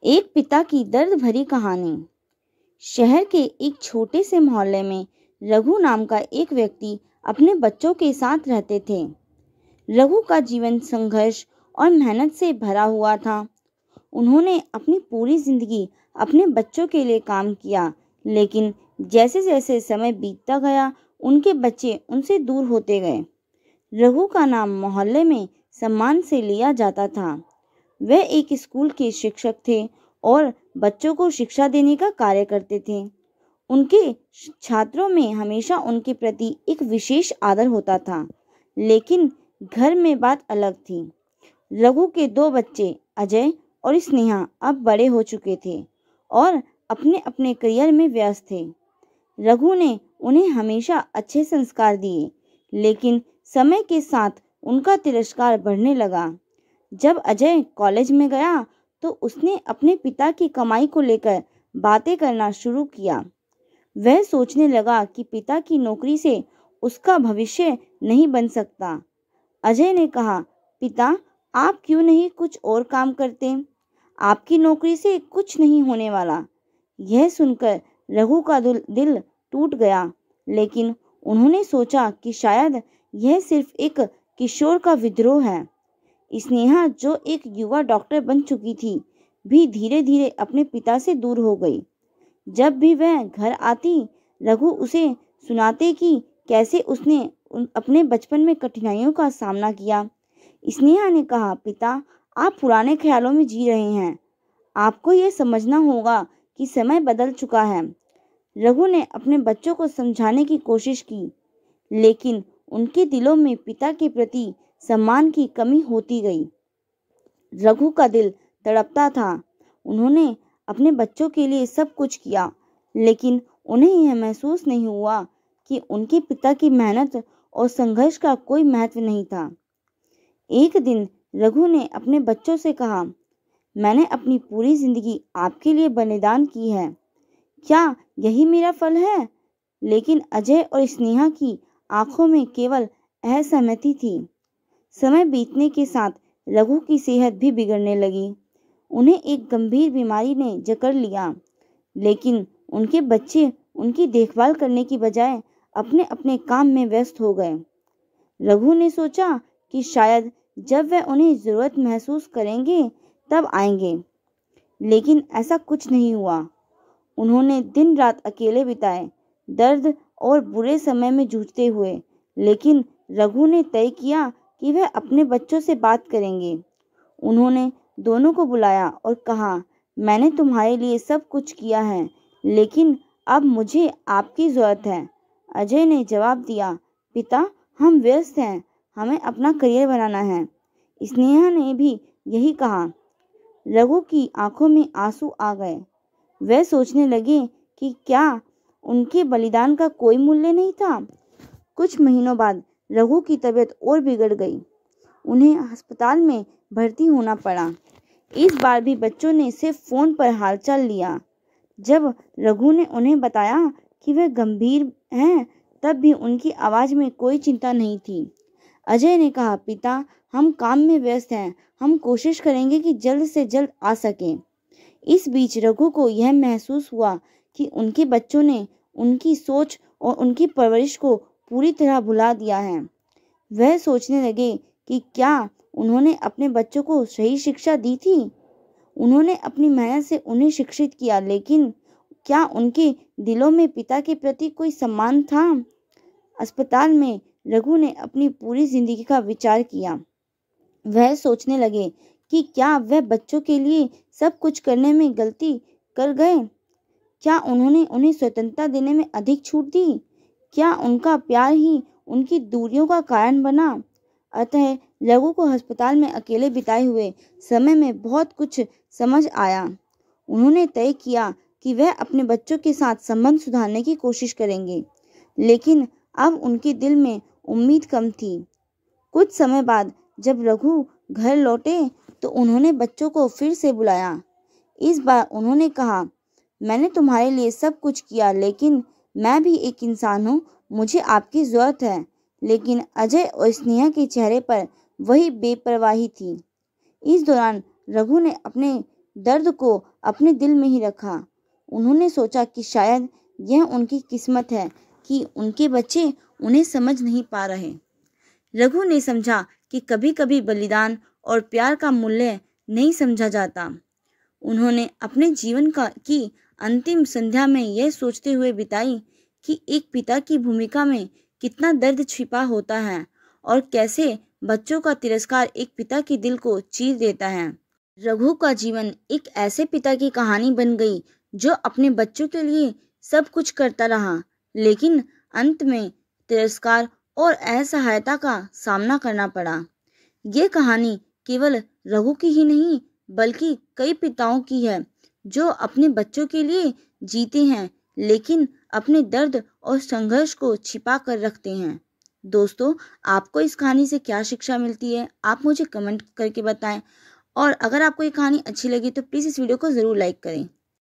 एक पिता की दर्द भरी कहानी। शहर के एक छोटे से मोहल्ले में रघु नाम का एक व्यक्ति अपने बच्चों के साथ रहते थे। रघु का जीवन संघर्ष और मेहनत से भरा हुआ था। उन्होंने अपनी पूरी जिंदगी अपने बच्चों के लिए काम किया, लेकिन जैसे जैसे समय बीतता गया उनके बच्चे उनसे दूर होते गए। रघु का नाम मोहल्ले में सम्मान से लिया जाता था। वे एक स्कूल के शिक्षक थे और बच्चों को शिक्षा देने का कार्य करते थे। उनके छात्रों में हमेशा उनके प्रति एक विशेष आदर होता था, लेकिन घर में बात अलग थी। रघु के दो बच्चे अजय और स्नेहा अब बड़े हो चुके थे और अपने अपने करियर में व्यस्त थे। रघु ने उन्हें हमेशा अच्छे संस्कार दिए, लेकिन समय के साथ उनका तिरस्कार बढ़ने लगा। जब अजय कॉलेज में गया तो उसने अपने पिता की कमाई को लेकर बातें करना शुरू किया। वह सोचने लगा कि पिता की नौकरी से उसका भविष्य नहीं बन सकता। अजय ने कहा, पिता, आप क्यों नहीं कुछ और काम करते? आपकी नौकरी से कुछ नहीं होने वाला। यह सुनकर रघु का दिल टूट गया, लेकिन उन्होंने सोचा कि शायद यह सिर्फ एक किशोर का विद्रोह है। स्नेहा, जो एक युवा डॉक्टर बन चुकी थी, भी धीरे धीरे अपने पिता से दूर हो गई। जब भी वह घर आती, रघु उसे सुनाते कि कैसे उसने अपने बचपन में कठिनाइयों का सामना किया। स्नेहा ने कहा, पिता, आप पुराने ख्यालों में जी रहे हैं। आपको यह समझना होगा कि समय बदल चुका है। रघु ने अपने बच्चों को समझाने की कोशिश की, लेकिन उनके दिलों में पिता के प्रति सम्मान की कमी होती गई। रघु का दिल तड़पता था। उन्होंने अपने बच्चों के लिए सब कुछ किया, लेकिन उन्हें यह महसूस नहीं हुआ कि उनके पिता की मेहनत और संघर्ष का कोई महत्व नहीं था। एक दिन रघु ने अपने बच्चों से कहा, मैंने अपनी पूरी जिंदगी आपके लिए बलिदान की है, क्या यही मेरा फल है? लेकिन अजय और स्नेहा की आंखों में केवल असहमति थी। समय बीतने के साथ रघु की सेहत भी बिगड़ने लगी। उन्हें एक गंभीर बीमारी ने जकड़ लिया, लेकिन उनके बच्चे उनकी देखभाल करने की बजाय अपने अपने काम में व्यस्त हो गए। रघु ने सोचा कि शायद जब वह उन्हें ज़रूरत महसूस करेंगे तब आएंगे, लेकिन ऐसा कुछ नहीं हुआ। उन्होंने दिन रात अकेले बिताए, दर्द और बुरे समय में जूझते हुए, लेकिन रघु ने तय किया कि वह अपने बच्चों से बात करेंगे। उन्होंने दोनों को बुलाया और कहा, मैंने तुम्हारे लिए सब कुछ किया है, लेकिन अब मुझे आपकी ज़रूरत है। अजय ने जवाब दिया, पिता, हम व्यस्त हैं, हमें अपना करियर बनाना है। स्नेहा ने भी यही कहा। रघु की आंखों में आंसू आ गए। वह सोचने लगे कि क्या उनके बलिदान का कोई मूल्य नहीं था। कुछ महीनों बाद रघु की तबीयत और बिगड़ गई। उन्हें अस्पताल में भर्ती होना पड़ा। इस बार भी बच्चों ने सिर्फ फ़ोन पर हालचाल लिया। जब रघु ने उन्हें बताया कि वह गंभीर हैं, तब भी उनकी आवाज़ में कोई चिंता नहीं थी। अजय ने कहा, पिता, हम काम में व्यस्त हैं, हम कोशिश करेंगे कि जल्द से जल्द आ सकें। इस बीच रघु को यह महसूस हुआ कि उनके बच्चों ने उनकी सोच और उनकी परवरिश को पूरी तरह भुला दिया है। वह सोचने लगे कि क्या उन्होंने अपने बच्चों को सही शिक्षा दी थी? उन्होंने अपनी मेहनत से उन्हें शिक्षित किया, लेकिन क्या उनके दिलों में पिता के प्रति कोई सम्मान था? अस्पताल में रघु ने अपनी पूरी जिंदगी का विचार किया। वह सोचने लगे कि क्या वह बच्चों के लिए सब कुछ करने में गलती कर गए? क्या उन्होंने उन्हें स्वतंत्रता देने में अधिक छूट दी? क्या उनका प्यार ही उनकी दूरियों का कारण बना? अतः रघु को अस्पताल में अकेले बिताए हुए समय में बहुत कुछ समझ आया। उन्होंने तय किया कि वह अपने बच्चों के साथ संबंध सुधारने की कोशिश करेंगे, लेकिन अब उनके दिल में उम्मीद कम थी। कुछ समय बाद जब रघु घर लौटे तो उन्होंने बच्चों को फिर से बुलाया। इस बार उन्होंने कहा, मैंने तुम्हारे लिए सब कुछ किया, लेकिन मैं भी एक इंसान हूँ, मुझे आपकी ज़रूरत है। लेकिन अजय और स्नेहा के चेहरे पर वही बेपरवाही थी। इस दौरान रघु ने अपने दर्द को अपने दिल में ही रखा। उन्होंने सोचा कि शायद यह उनकी किस्मत है कि उनके बच्चे उन्हें समझ नहीं पा रहे। रघु ने समझा कि कभी-कभी बलिदान और प्यार का मूल्य नहीं समझा जाता। उन्होंने अपने जीवन की अंतिम संध्या में यह सोचते हुए बिताई कि एक पिता की भूमिका में कितना दर्द छिपा होता है और कैसे बच्चों का तिरस्कार एक पिता के दिल को चीर देता है। रघु का जीवन एक ऐसे पिता की कहानी बन गई जो अपने बच्चों के लिए सब कुछ करता रहा, लेकिन अंत में तिरस्कार और असहायता का सामना करना पड़ा। ये कहानी केवल रघु की ही नहीं बल्कि कई पिताओं की है जो अपने बच्चों के लिए जीते हैं लेकिन अपने दर्द और संघर्ष को छिपा कर रखते हैं। दोस्तों, आपको इस कहानी से क्या शिक्षा मिलती है, आप मुझे कमेंट करके बताएं। और अगर आपको ये कहानी अच्छी लगी तो प्लीज़ इस वीडियो को ज़रूर लाइक करें।